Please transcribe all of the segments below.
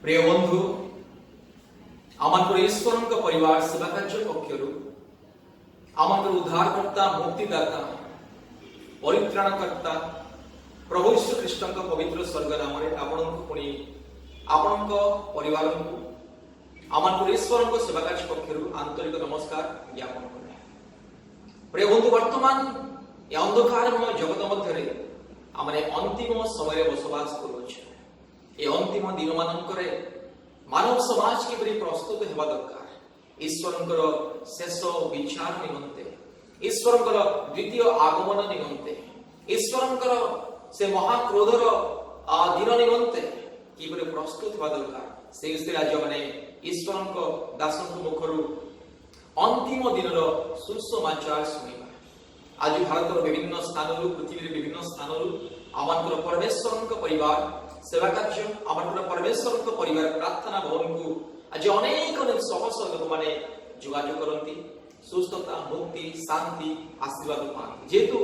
प्रिय बंधु आमर ईश्वर परिवार सेवा कार्य पक्षर आमर उद्धारकर्ता मुक्तिदाता परित्राणकर्ता प्रभु यीशु ख्रीष्ट पवित्र स्वर्ग नाम पुणी आपण परिवार को आमर ईश्वर सेवा कार्य पक्षर आंतरिक नमस्कार ज्ञापन कर। प्रिय बंधु वर्तमान ये अंधकारमय जगत मध्य आम अंतिम समय बसवास करुचे। ये अंतिम दिन मानक मानव समाज किपरि प्रस्तुत हेबा दरकार ईश्वरंकर शेष विचार निमंते ईश्वरंकर द्वितीय आगमन निमंते ईश्वरंकर से महाक्रोधर दिन निमंते किपरि प्रस्तुत हेबा दरकार से विषय आज माने ईश्वरंक दासंक मुखरु अंतिम दिनर सुसमाचार सुनिबा। आज भारतर विभिन्न स्थान पृथ्वी विभिन्न स्थान आमर परमेश्वर परिवार सेवा कार्य आमर परमेश्वर परिवार प्रार्थना भवन को आज अनेक शह शह लोक मैंने जोगाजोग करती सुस्थता मुक्ति शांति आशीर्वाद पाती। जेहेतु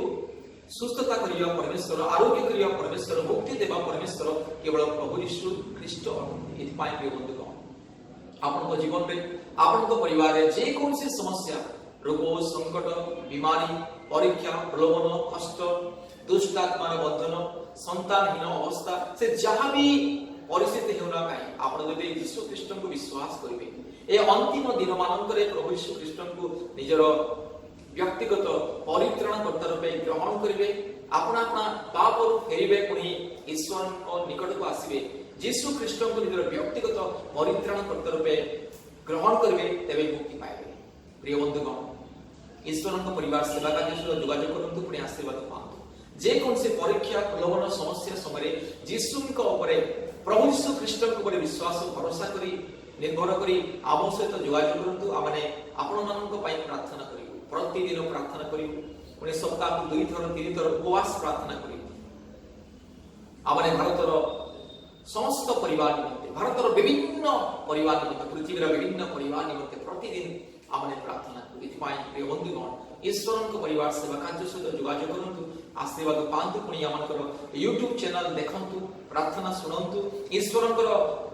सुस्थता करवा परमेश्वर आरोग्य करवा परमेश्वर मुक्ति देवा परमेश्वर केवल प्रभु यीशु ख्रीष्ट अटंती। प्रिय बंधुगण आपण जीवन में आपण परिवार में जेकोसी समस्या रोग संकट बीमारी परीक्षा प्रलोभन कष्ट दुष्टात्मा बंधन संतानहीन अवस्था से जहाँ भी परिस्थिति होना कहीं आप यीशु ख्रीष्ट को विश्वास करेंगे ये अंतिम दिन मानक प्रभु यीशु ख्रीष्ट को निजर व्यक्तिगत परित्राणकर्ता रूपे ग्रहण करेंगे अपना अपना पाप फेरबे पुणी ईश्वर निकट को आसवे यीशु ख्रीष्ट को निजर व्यक्तिगत परित्राणकर्ता रूपे ग्रहण करेंगे तेरे मुक्ति पाइबे। प्रिय बंधुगण ईश्वर परिवार सेवा कार्य सहित जोगाजोग करंतु पुणी आशीर्वाद पातु। जेकोसी परीक्षा प्रलोभन समस्या समय यीशु प्रभु यीशु ख्रीष्ट विश्वास भरोसा करी निर्भर करी आम सहित जोगाजोग करंतु। आमने आपण मानक पई प्रार्थना करिवु प्रतिदिन प्रार्थना करिवु पुणी सप्ताह को 2 थर 3 थर उपवास प्रार्थना करिवु। आमने भारतर समस्त परिवार निमित्ते भारतर विभिन्न परिवार निमित्ते पृथ्वीर विभिन्न परिवार निमित्ते प्रतिदिन आमने प्रार्थना करू। प्रिय बंधुगण ईश्वर परिवार सेवा कार्य सहित जोगाजोग करंतु आशीर्वाद पांतु पुणी आमर यूट्यूब चैनल देखंतु प्रार्थना शुणंतु ईश्वर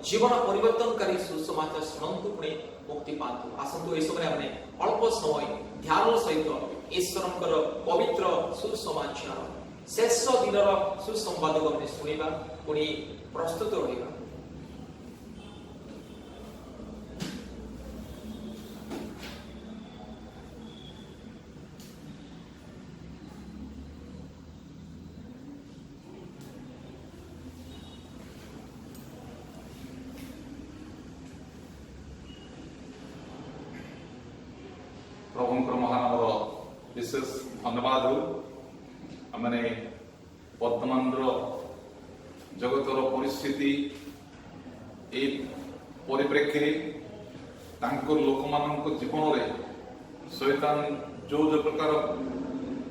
जीवन परिवर्तनकारी सुसमाचार शुणंतु पुणी मुक्ति पांतु। आसंतु ए समय हमने अल्प समय ध्यान सहित ईश्वर पवित्र सुसमाचार शेष दिन सुसंवाद को शुणा पुणी प्रस्तुत रहा। प्रभुंकर महानवर विशेष धन्यवाद आमने वर्तमान जगतर परिस्थिति ए परिप्रेक्षी लोक मान जीवन में शैतान जो जो प्रकार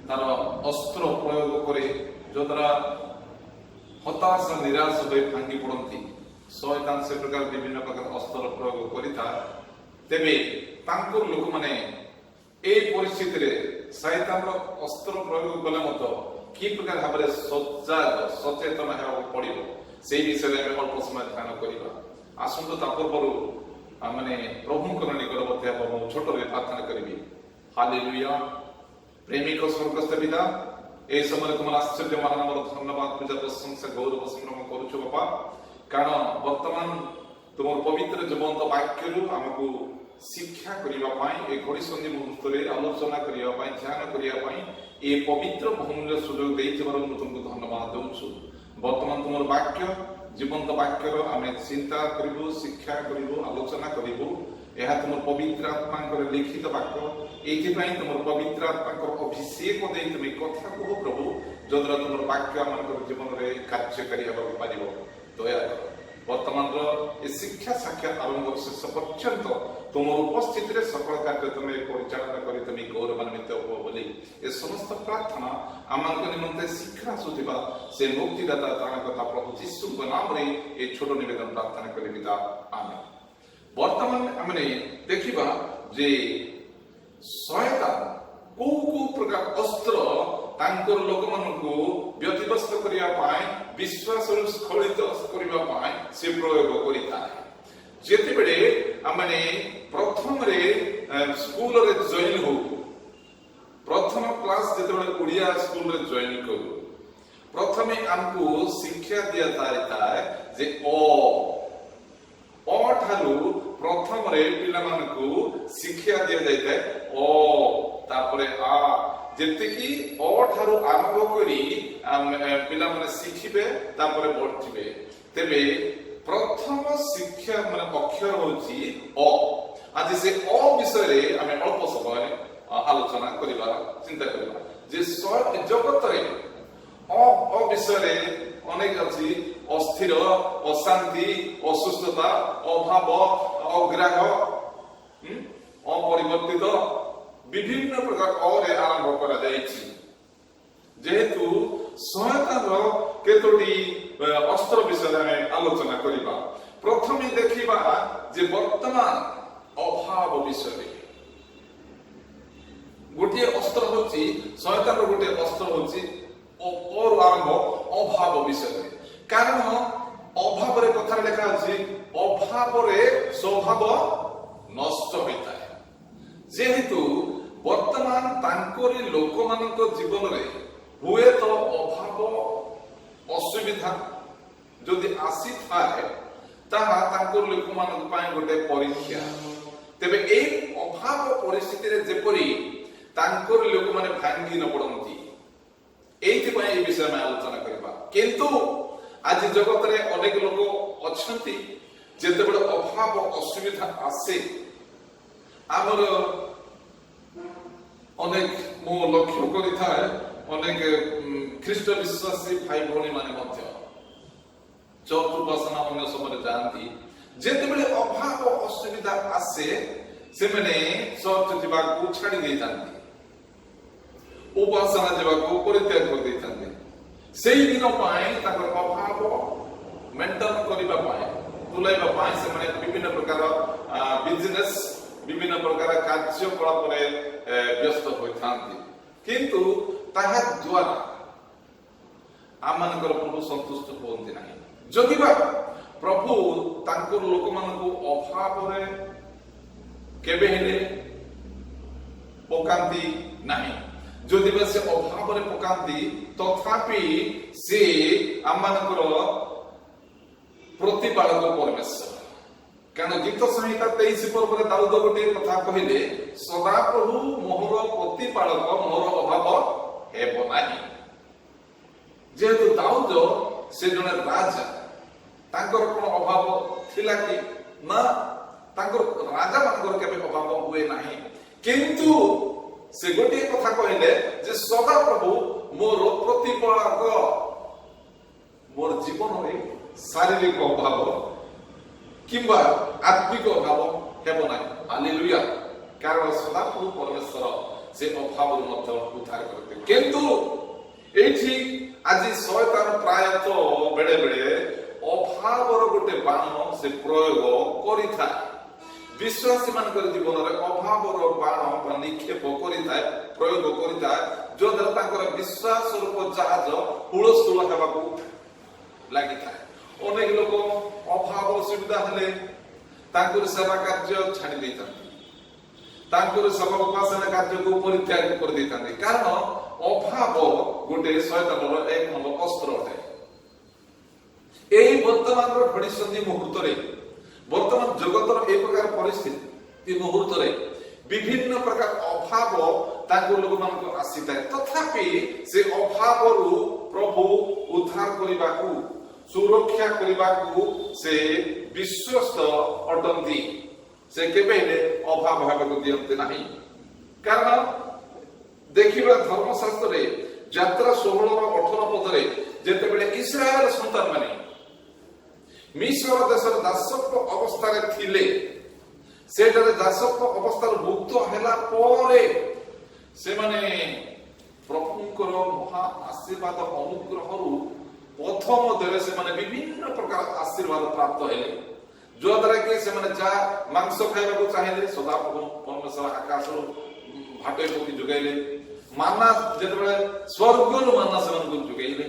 तार अस्त्र प्रयोग करे जो द्वारा हताश निराश हो भांगी पड़ती शैतान से प्रकार विभिन्न प्रकार अस्त्र प्रयोग करिता तेबे लोक माने ए परिस्थिति रे शैतान अस्त्र प्रयोग कले मत कि प्रकार भाव में सजाग सचेतन होगा पड़ो से विषय में अल्प समय ध्यान करवा। आसतु पूर्व मैंने प्रभुंकर निकटवर्ती हम छोट प्रार्थना करी। हालेलुया। प्रेमिक स्वर्गस्थ पिता ए समय तुम आश्चर्य महान धन्यवाद पूजा प्रशंसा गौरव संग्रम करुछु बापा कारण वर्तमान तुम पवित्र जीवंत वाक्य आमको शिक्षा करने घड़ी संधि मुहूर्त आलोचना करने ध्यान करने ये पवित्र बहुमूल्य सुजोग तुमको धन्यवाद दूँ। वर्तमान तुम वाक्य जीवंत वाक्यर आम चिंता करूँ शिक्षा करूँ आलोचना करूँ यह तुम पवित्र आत्मा लिखित वाक्य ये तुम पवित्र आत्मा अभिषेक दे तुम कथा कह प्रभु जद्वारा तुम वाक्य आम जीवन में कार्यकारी पार दया कर। वर्तमान शिक्षा साक्षात आरंभ शेष पर्यंत तुम उपस्थित सकल कार्य तुम परिचालना कर तुम गौरवान्वित हो बोली ए समस्त प्रार्थना आम निमंते शीघ्र आसुवा से मुक्तिदाता त्राणकर्ता प्रभु यीशु नाम रे ए छोट निवेदन प्रार्थना करी पिता आमेन। वर्तमान आम देखा जे शैतान को प्रकार अस्त्र तांकर लोक मानू व्यतिव्यस्त करने विश्वास स्खलित करने से प्रयोग करता है। ଯେତେବେଳେ ଆମେ ପ୍ରଥମରେ ସ୍କୁଲରେ ଜଏନ୍ ହଉ, ପ୍ରଥମ କ୍ଲାସ ଯେତେବେଳେ ଓଡ଼ିଆ ସ୍କୁଲରେ ଜଏନ୍ କରୁ, ପ୍ରଥମେ ଆମକୁ ଶିକ୍ଷା ଦିଆଯାଇଥାଏ ଯେ ଅ ଠାରୁ ପ୍ରଥମରେ ପିଲାମାନଙ୍କୁ ଶିକ୍ଷା ଦିଆଯାଇଥାଏ ତାପରେ ଆ, ଯେତିକି ଅ ଠାରୁ ଆରମ୍ଭ କରି ପିଲାମାନେ ଶିଖିବେ ତାପରେ ବଢିବେ। ତେବେ ପ୍ରଥମ ଶିକ୍ଷା ଅକ୍ଷର ହଉଛି ଅ। ଆଜି ସେ ଅ ବିଷୟରେ ଆମେ ଅଳ୍ପ ସମୟ ଆଲୋଚନା କରିବା, ଚିନ୍ତା କରିବା ଯେ ଜଗତରେ ଅ ବିଷୟରେ ଅନେକ ଅଛି। ଅସ୍ଥିର, ଅଶାନ୍ତି, ଅସୁସ୍ଥତା, ଅଭାବ, ଅଗ୍ରାହ, ଅପରିବର୍ତ୍ତିତ ବିଭିନ୍ନ ପ୍ରକାର ଅରେ ଆରମ୍ଭ କରାଯାଇଛି। ଯେହେତୁ ସହାୟତାର କେତୋଟି ଅସ୍ତ୍ର ବିଷୟରେ ଆମେ ଆଲୋଚନା କରିବା। ପ୍ରଥମେ ଦେଖିବା ଯେ ବର୍ତ୍ତମାନ ଅଭାବ ବିଷୟରେ। ଗୋଟିଏ ଅସ୍ତ୍ର ହଉଛି ସହାୟତାର, ଗୋଟିଏ ଅସ୍ତ୍ର ହଉଛି ଆରମ୍ଭ ଅଭାବ ବିଷୟରେ। କାରଣ ଅଭାବରେ କଥା ଲେଖା ଅଛି, ଅଭାବରେ ସ୍ୱଭାବ ନଷ୍ଟ ହୋଇଥାଏ। ଯେହେତୁ ବର୍ତ୍ତମାନ ତାଙ୍କରି ଲୋକମାନଙ୍କ ଜୀବନରେ ହୁଏତ ଅଭାବ ଅସୁବିଧା ଯଦି ଆସିଥାଏ, ତାହା ତାଙ୍କର ଲୋକମାନଙ୍କ ପାଇଁ ଗୋଟେ ପରୀକ୍ଷା। ତେବେ ଏଇ ଅଭାବ ପରିସ୍ଥିତିରେ ଯେପରି ତାଙ୍କର ଲୋକମାନେ ଭାଙ୍ଗି ନ ପଡନ୍ତି, ଏଇଥିପାଇଁ এই ବିଷୟ ଆମେ ଆଲୋଚନା କରିବା। କିନ୍ତୁ ଆଜି ଜଗତରେ ଅନେକ ଲୋକ ଅଛନ୍ତି, ଯେତେବେଳେ ଅଭାବ ଅସୁବିଧା ଆସେ, ଆମର ଅନେକ ମୁଁ ଲକ୍ଷ୍ୟ କରିଥାଏ ଅନେକ ଖ୍ରୀଷ୍ଟ ବିଶ୍ୱାସୀ ଭାଇ ଭଉଣୀ ମାନେ ମଧ୍ୟ ଚର୍ଚ୍ଚ ଉପାସନା ଅନ୍ୟ ସମୟରେ ଯାଆନ୍ତି। ଯେତେବେଳେ ଅଭାବ ଅସୁବିଧା ଆସେ, ସେମାନେ ଚର୍ଚ୍ଚ ଯିବାକୁ ଛାଡ଼ି ଦେଇଥାନ୍ତି, ଉପାସନା ଯିବାକୁ ପରିତ୍ୟାଗ କରିଦେଇଥାନ୍ତି। ସେଇ ଦିନ ପାଇଁ ତାଙ୍କର ଅଭାବ ମେଣ୍ଟେନ କରିବା ପାଇଁ, ତୁଲାଇବା ପାଇଁ ସେମାନେ ବିଭିନ୍ନ ପ୍ରକାର ବିଜନେସ, ବିଭିନ୍ନ ପ୍ରକାର କାର୍ଯ୍ୟକଳାପରେ ବ୍ୟସ୍ତ ହୋଇଥାନ୍ତି। କିନ୍ତୁ ତାହା ଦ୍ୱାରା ଆମମାନଙ୍କର ପ୍ରଭୁ ସନ୍ତୁଷ୍ଟ ହୁଅନ୍ତି ନାହିଁ। ଯଦିବା ପ୍ରଭୁ ତାଙ୍କର ଲୋକମାନଙ୍କୁ ଅଭାବରେ କେବେ ହେଲେ ପକାନ୍ତି ନାହିଁ। ଯଦିବା ସେ ଅଭାବରେ ପକାନ୍ତି, ତଥାପି ସେ ଆମମାନଙ୍କର ପ୍ରତିପାଳକ ପରମେଶ୍ୱର। କାରଣ ଗୀତ ସଂହିତା 23 ପର୍ବରେ ଦାଉଦ ଗୋଟିଏ କଥା କହିଲେ, ସଦାପ୍ରଭୁ ମୋହର ପ୍ରତିପାଳକ, ମୋର ଅଭାବ ହେବ ନାହିଁ। ଯେହେତୁ ଦାଉଦ ସେ ଜଣେ ରାଜା, ତାଙ୍କର କଣ ଅଭାବ ଥିଲା କି? ନା, ତାଙ୍କର ରାଜା ମାନଙ୍କର କେବେ ଅଭାବ ହୁଏ ନାହିଁ। କିନ୍ତୁ ସେ ଗୋଟିଏ କଥା କହିଲେ ଯେ ସଦାପ୍ରଭୁ ମୋର ପ୍ରତିପାଳକ, ମୋର ଜୀବନରେ ଶାରୀରିକ ଅଭାବ କିମ୍ବା ଆତ୍ମିକ ଅଭାବ ହେବ ନାହିଁ। ହାଲେଲୁୟା। କାରଣ ସଦାପ୍ରଭୁ ପରମେଶ୍ୱର ସେ ଅଭାବରୁ ମଧ୍ୟ ଉଦ୍ଧାର କରନ୍ତି। କିନ୍ତୁ ଏଇଠି ଆଜି ଶୟତାନ ପ୍ରାୟତଃ ବେଳେ ବେଳେ ଅଭାବର ଗୋଟେ ବାଣ ସେ ପ୍ରୟୋଗ କରିଥାଏ। ବିଶ୍ୱାସୀ ମାନଙ୍କର ଜୀବନରେ ଅଭାବର ବାଣ ବା ନିକ୍ଷେପ କରିଥାଏ, ପ୍ରୟୋଗ କରିଥାଏ, ଯଦ୍ୱାରା ତାଙ୍କର ବିଶ୍ୱାସ ରୂପ ଜାହାଜ ହୁଳସ୍ଥୁଳ ହେବାକୁ ଲାଗିଥାଏ। ଅନେକ ଲୋକ ଅଭାବ ଅସୁବିଧା ହେଲେ ତାଙ୍କର ସେବା କାର୍ଯ୍ୟ ଛାଡ଼ି ଦେଇଥାନ୍ତି, ତାଙ୍କର ସେବା ଉପାସନା କାର୍ଯ୍ୟକୁ ପରିତ୍ୟାଗ କରିଦେଇଥାନ୍ତି। କାରଣ ଅଭାବ ଗୋଟେ ଶୟତାନର ଏକ ନମ୍ବର ଅସ୍ତ୍ର ଅଟେ। ଏହି ବର୍ତ୍ତମାନର ଘଡ଼ିସନ୍ଧି ମୁହୂର୍ତ୍ତରେ, ବର୍ତ୍ତମାନ ଜଗତର ଏ ପ୍ରକାର ପରିସ୍ଥିତି ମୁହୂର୍ତ୍ତରେ ବିଭିନ୍ନ ପ୍ରକାର ଅଭାବ ତାଙ୍କ ଲୋକମାନଙ୍କୁ ଆସିଥାଏ। ତଥାପି ସେ ଅଭାବରୁ ପ୍ରଭୁ ଉଦ୍ଧାର କରିବାକୁ, ସୁରକ୍ଷା କରିବାକୁ ସେ ବିଶ୍ୱସ୍ତ ଅଟନ୍ତି। ସେ କେବେ ହେଲେ ଅଭାବ ହେବାକୁ ଦିଅନ୍ତି ନାହିଁ। କାରଣ ଦେଖିବା ଧର୍ମଶାସ୍ତ୍ରରେ ଯାତ୍ରା 16:18 ପଦରେ ଯେତେବେଳେ ଇସ୍ରାଏଲ ସନ୍ତାନ ମାନେ ମିଶ୍ର ଦେଶର ଦାସତ୍ୱ ଅବସ୍ଥାରେ ଥିଲେ, ସେଠାରେ ଦାସତ୍ୱ ଅବସ୍ଥାରୁ ମୁକ୍ତ ହେଲା ପରେ ସେମାନେ ପ୍ରଭୁଙ୍କର ମହା ଆଶୀର୍ବାଦ ଅନୁଗ୍ରହରୁ ପଥ ମଧ୍ୟରେ ସେମାନେ ବିଭିନ୍ନ ପ୍ରକାର ଆଶୀର୍ବାଦ ପ୍ରାପ୍ତ ହେଲେ। ଯଦ୍ୱାରା କି ସେମାନେ ଯାହା ମାଂସ ଖାଇବାକୁ ଚାହିଁଲେ, ସଦାପ୍ରଭୁ ପରମେଶ୍ୱର ଆକାଶରୁ ଭାଟ ପକ୍ଷୀ ଯୋଗାଇଲେ। ମାନା ଯେତେବେଳେ ସ୍ୱର୍ଗରୁ ମାନା ସେମାନଙ୍କୁ ଯୋଗାଇଲେ,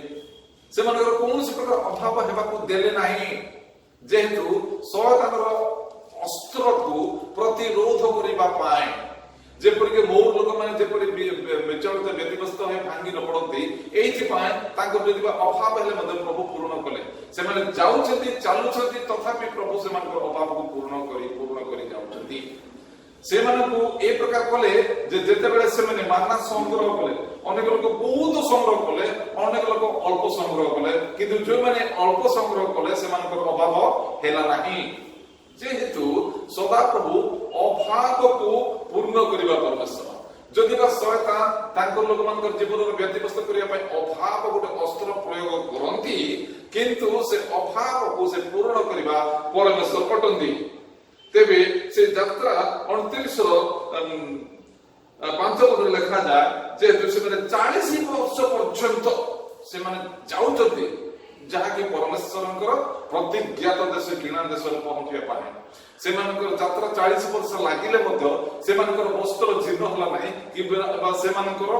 ସେମାନଙ୍କର କୌଣସି ପ୍ରକାର ଅଭାବ ହେବାକୁ ଦେଲେ ନାହିଁ। ଯେହେତୁ ଶୟତାନର ଅସ୍ତ୍ରକୁ ପ୍ରତିରୋଧ କରିବା ପାଇଁ ଯେପରିକି ମୋ ଲୋକମାନେ ଯେପରି ବିଚଳିତ ବ୍ୟତିବ୍ୟସ୍ତ ହୋଇ ଭାଙ୍ଗି ନ ପଡନ୍ତି, ଏଇଥିପାଇଁ ତାଙ୍କର ଯଦି ଅଭାବ ହେଲେ ମଧ୍ୟ ପ୍ରଭୁ ପୂରଣ କଲେ। ସେମାନେ ଯାଉଛନ୍ତି ଚାଲୁଛନ୍ତି, ତଥାପି ପ୍ରଭୁ ସେମାନଙ୍କର ଅଭାବକୁ ପୂରଣ କରି ଯାଉଛନ୍ତି। ସେମାନଙ୍କୁ ଏ ପ୍ରକାର କଲେ ଯେ ଯେତେବେଳେ ସେମାନେ ମାନା ସଂଗ୍ରହ କଲେ, ଅନେକ ଲୋକ ବହୁତ ସଂଗ୍ରହ କଲେ, ଅନେକ ଲୋକ ଅଳ୍ପ ସଂଗ୍ରହ କଲେ, କିନ୍ତୁ ଯୋଉମାନେ ଅଳ୍ପ ସଂଗ୍ରହ କଲେ ସେମାନଙ୍କର ଅଭାବ ହେଲା ନାହିଁ। ଯେହେତୁ ସଦାପ୍ରଭୁ ଅଭାବକୁ ପୂର୍ଣ୍ଣ କରିବା ପରମେଶ୍ୱର, ଯଦି ବା ଶୟତାନ ତାଙ୍କ ଲୋକମାନଙ୍କର ଜୀବନରେ ବ୍ୟତିବ୍ୟସ୍ତ କରିବା ପାଇଁ ଅଭାବ ଗୋଟେ ଅସ୍ତ୍ର ପ୍ରୟୋଗ କରନ୍ତି, କିନ୍ତୁ ସେ ଅଭାବକୁ ସେ ପୂରଣ କରିବା ପରମେଶ୍ୱର ଅଟନ୍ତି। ତେବେ ସେ ଯାତ୍ରା 29:5 ଲେଖାଯାଏ, ଯେହେତୁ ସେମାନେ 40 ବର୍ଷ ପର୍ଯ୍ୟନ୍ତ ସେମାନେ ଯାଉଛନ୍ତି, ଯାହାକି ପରମେଶ୍ୱରଙ୍କର ପ୍ରତିଜ୍ଞାତ ଦେଶ କିଣା ଦେଶରେ ପହଞ୍ଚିବା ପାଇଁ। ସେମାନଙ୍କର ଯାତ୍ରା 40 ବର୍ଷ ଲାଗିଲେ ମଧ୍ୟ ସେମାନଙ୍କର ବସ୍ତ୍ର ଜୀର୍ଣ୍ଣ ହେଲା ନାହିଁ, କିମ୍ବା ସେମାନଙ୍କର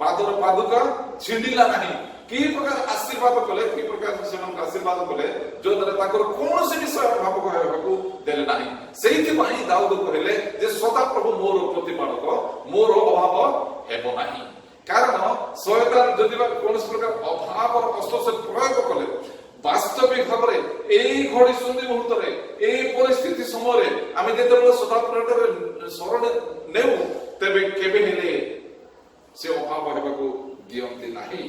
ପାଦର ପାଦୁକା ଛିଣ୍ଡିଲା ନାହିଁ। କି ପ୍ରକାର ଆଶୀର୍ବାଦ କଲେ, କି ପ୍ରକାର ସେମାନଙ୍କୁ ଆଶୀର୍ବାଦ କଲେ, ଯୋଉଦ୍ୱାରା ତାଙ୍କର କୌଣସି ବିଷୟ ଅଭାବ ହେବାକୁ ଦେଲେ ନାହିଁ। ସେଇଥିପାଇଁ ଦାଉଦ କହିଲେ ଯେ ସଦାପ୍ରଭୁ ମୋର ପ୍ରତିପାଳକ, ମୋର ଅଭାବ ହେବ ନାହିଁ। କାରଣ ଶୟତାନ ଯଦି ବା କୌଣସି ପ୍ରକାର ଅଭାବର ଅସ୍ତ୍ର ସେ ପ୍ରୟୋଗ କଲେ, ବାସ୍ତବିକ ଭାବରେ ଏଇ ଘଡ଼ି ସନ୍ଧି ମୁହୂର୍ତ୍ତରେ, ଏଇ ପରିସ୍ଥିତି ସମୟରେ ଆମେ ଯେତେବେଳେ ସଦାପ୍ରଭୁରେ ଶରଣ ନେଉ, ତେବେ କେବେ ହେଲେ ସେ ଅଭାବ ହେବାକୁ ଦିଅନ୍ତି ନାହିଁ।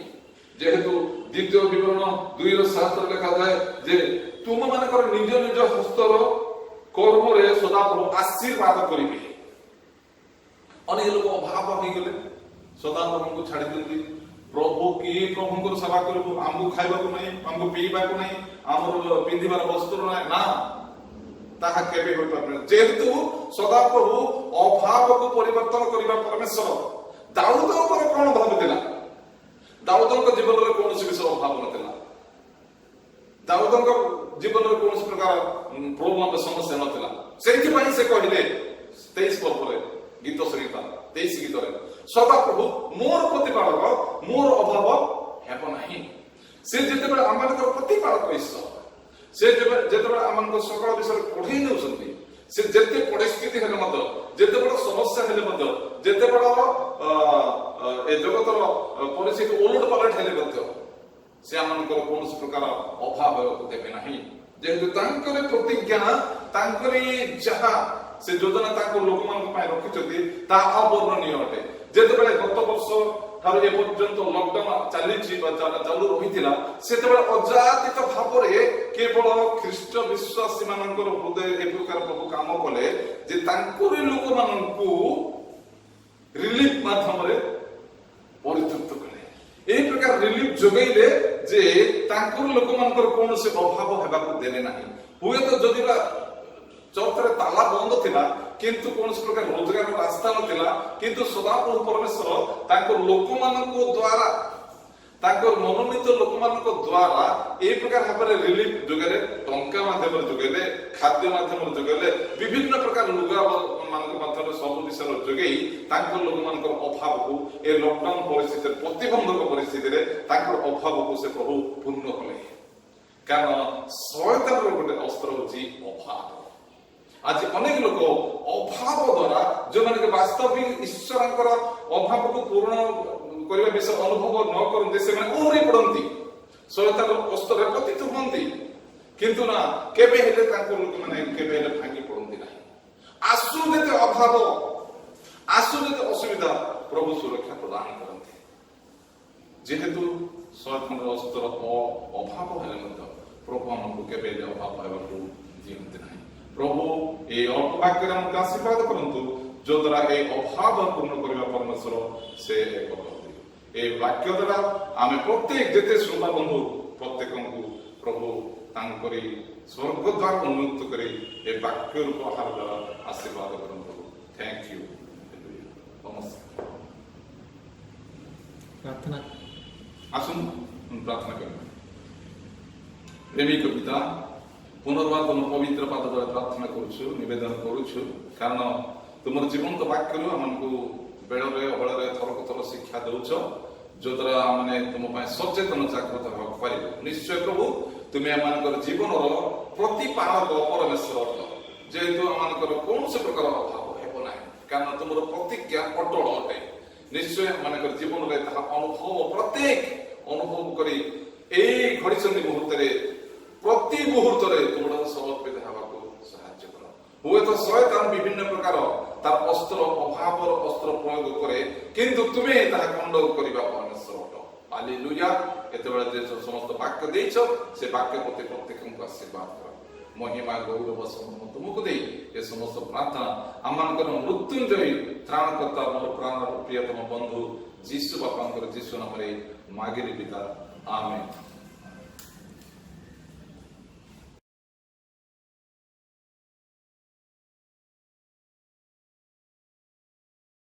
ଯେହେତୁ ଦ୍ୱିତୀୟ ବିବରଣ 2:7 ଲେଖାଯାଏ ଯେ ତୁମମାନଙ୍କର ନିଜ ନିଜ ହସ୍ତର କର୍ମରେ ସଦାପ୍ରଭୁ ଆଶୀର୍ବାଦ କରିବେ। ଅନେକ ଲୋକ ଅଭାବ ହେଇଗଲେ ସଦାପ୍ରଭୁଙ୍କୁ ଛାଡ଼ି ଦିଅନ୍ତି। ପ୍ରଭୁଙ୍କର ସେବା କରିବୁ, ଆମକୁ ଖାଇବାକୁ ନାହିଁ, ଆମକୁ ପିଇବାକୁ ନାହିଁ, ଆମର ପିନ୍ଧିବାର ବସ୍ତ୍ର ନାହିଁ, ନା, ତାହା କେବେ ହୋଇପାରେ ନାହିଁ। ଯେହେତୁ ସଦାପ୍ରଭୁ ଅଭାବକୁ ପରିବର୍ତ୍ତନ କରିବା ପରମେଶ୍ୱର। ଦାଉଦଙ୍କର କଣ ଭାବ ଥିଲା? ଦାଉଦଙ୍କ ଜୀବନରେ କୌଣସି ବିଷୟ ଅଭାବ ନଥିଲା। ଦାଉଦଙ୍କ ଜୀବନରେ କୌଣସି ପ୍ରକାର ପ୍ରୋବ୍ଲେମ ସମସ୍ୟା ନଥିଲା। ସେଇଥିପାଇଁ ସେ କହିଲେ 23 ପର୍ବରେ ଗୀତ ସଂହିତା 23 ଗୀତରେ, ସଦାପ୍ରଭୁ ମୋର ପ୍ରତିପାଳକ, ମୋର ଅଭାବ ହେବ ନାହିଁ। ସେ ଯେତେବେଳେ ଆମମାନଙ୍କର ପ୍ରତିପାଳକ ଈଶ୍ୱର, ସେ ଯେତେବେଳେ ଆମମାନଙ୍କ ସକଳ ବିଷୟରେ ପଢେଇ ନେଉଛନ୍ତି, ସେ ଯେତେ ପରିସ୍ଥିତି ହେଲେ ମଧ୍ୟ, ଯେତେ ବଡ଼ ସମସ୍ୟା ହେଲେ ମଧ୍ୟ, ଯେତେ ବଡ଼ ଏ ଜଗତର ପରିସ୍ଥିତି ଓଲଟ ପାଲଟ ହେଲେ ମଧ୍ୟ ସେ ଆମମାନଙ୍କର କୌଣସି ପ୍ରକାର ଅଭାବ ହେବାକୁ ଦେବେ ନାହିଁ। ଯେହେତୁ ତାଙ୍କର ପ୍ରତିଜ୍ଞା, ତାଙ୍କରି ଯାହା ସେ ଯୋଜନା ତାଙ୍କ ଲୋକମାନଙ୍କ ପାଇଁ ରଖିଛନ୍ତି, ତାହା ଅବର୍ଣ୍ଣନୀୟ ଅଟେ। ଯେତେବେଳେ ଗତ ବର୍ଷ ଠାରୁ ଏ ପର୍ଯ୍ୟନ୍ତ ଲକଡାଉନ ଚାଲିଛି ବା ଚାଲୁ ରହିଥିଲା, ସେତେବେଳେ ଅଯାଚିତ ଭାବରେ କେବଳ ଖ୍ରୀଷ୍ଟ ବିଶ୍ୱାସୀ ମାନଙ୍କର ହୃଦୟ ଏ ପ୍ରକାର ପ୍ରଭୁ କାମ କଲେ ଯେ ତାଙ୍କରି ଲୋକମାନଙ୍କୁ ରିଲିଫ ମାଧ୍ୟମରେ ପରିତୃପ୍ତ କଲେ। এই প্রকার রিলিফ যোগাইলে যে তাঙ্কর লোকমানଙ୍କର কৌଣସି ଅଭାବ ହେବାକୁ ଦେଲେ ନାହିଁ। ହୁଏତ ଯଦି ବା ଚର୍ଚ୍ଚରେ ତାଲା ବନ୍ଦ ଥିଲା, କିନ୍ତୁ କୌଣସି ପ୍ରକାର ରୋଜଗାର ରାସ୍ତା ନଥିଲା, କିନ୍ତୁ ସଦାପ୍ରଭୁ ପରମେଶ୍ୱର ତାଙ୍କ ଲୋକମାନଙ୍କ ଦ୍ୱାରା, ତାଙ୍କର ମନୋନୀତ ଲୋକମାନଙ୍କ ଦ୍ୱାରା এই ପ୍ରକାର ଭାବରେ ରିଲିଫ ଯୋଗାଇଲେ, ଟଙ୍କା ମାଧ୍ୟମରେ ଯୋଗାଇଲେ, ଖାଦ୍ୟ ମାଧ୍ୟମରେ ଯୋଗାଇଲେ, ବିଭିନ୍ନ ପ୍ରକାର ଲୁଗା ମାନଙ୍କ ମାଧ୍ୟମରେ ସବୁ ବିଷୟରେ ଯୋଗାଇ ତାଙ୍କ ଲୋକମାନଙ୍କର ଅଭାବକୁ ଏ ଲକଡାଉନ ପରିସ୍ଥିତିରେ, ପ୍ରତିବନ୍ଧକ ପରିସ୍ଥିତିରେ ତାଙ୍କର ଅଭାବକୁ ସେ ପ୍ରଭୁ ପୂର୍ଣ୍ଣ କଲେ। କାରଣ ଶୟତାନର ଗୋଟେ ଅସ୍ତ୍ର ହଉଛି ଅଭାବ। ଆଜି ଅନେକ ଲୋକ ଅଭାବ ଦ୍ୱାରା, ଯୋଉମାନେ ବାସ୍ତବିକ ଈଶ୍ୱରଙ୍କର ଅଭାବକୁ ପୂରଣ କରିବା ବିଷୟ ଅନୁଭବ ନ କରନ୍ତି, ସେମାନେ ଓହରି ପଡନ୍ତି, ଶୟତାନର ଅସ୍ତ୍ରରେ ପତିତ ହୁଅନ୍ତି। କିନ୍ତୁ ନା, କେବେ ହେଲେ ତାଙ୍କ ଲୋକମାନେ କେବେ ହେଲେ ଭାଙ୍ଗି ପଡନ୍ତି ନାହିଁ। ଆସୁ ଯେତେ ଅଭାବ, ଆସୁ ଯେତେ ଅସୁବିଧା, ପ୍ରଭୁ ସୁରକ୍ଷା ପ୍ରଦାନ କରନ୍ତି। ଯେହେତୁ ଶୟତାନର ଅସ୍ତ୍ର ଅଭାବ ହେଲେ ମଧ୍ୟ ପ୍ରଭୁ ଆମକୁ କେବେ ହେଲେ ଅଭାବ ହେବାକୁ ଦିଅନ୍ତି ନାହିଁ। ପ୍ରଭୁ এই অল্প বাক্যের আমাকে আশীর্বাদ করন্তু, যদ্বারা এই অভাব পূর্ণ করিবা পরমেশ্বর সে করନ୍ତି। এই বাক্য দ্বারা আমি প্রত্যেক যেতে শ্রোতা বন্ধু প্রত্যেকଙ୍କୁ প্রভু তাঙ্করি স্বর্গদ্বার উন্মুক্ত করে এই বাক্যর উপহার দ্বারা আশীর্বাদ করন্তু। Thank you. নমস্কার। প্রার্থনা আসুন প্রার্থনা করি। প্রেমিক পিতা, পুনর্বার तुम पवित्र पाद द्वारा प्रार्थना करुछु, निवेदन करुछु, कारण तुमर जीवंत वाक्यरु हमनको बेଳରେ अबଳରେ थरक थर शिक्षा दउछ, जो द्वारा माने तुम पाए सचेतन जागृत हो पारिबो। निश्चय प्रभु तुम एम जीवन प्रतिपालक परमेश्वर अट जेहेतु आम कौन से प्रकार अभाव हेब ना कारण तुम प्रतिज्ञा अटल अटे निश्चय मान जीवन में अनुभव प्रत्येक अनुभव करी घड़ी मुहूर्त प्रति मुहूर्त तुम समर्पित होगा साहाଯ୍य कर हुए तो शयतान विभिन्न प्रकार तार अस्त्र अभाव अस्त्र प्रयोग करे किंतु तुम्हें ताहा खंड करबा परमेश्वर अट हालेलुया एतबेले जे समस्त वाक्य देइछ से वाक्य प्रति प्रत्येक को आशीर्वाद कर महिमा गौरव समूह तुमको दे ये समस्त प्रार्थना आमनकर मृत्युंजय त्राणकर्ता मोर प्राण प्रियतम बंधु जीशु बापा जीशु नाम मागिरी पिता आमेन।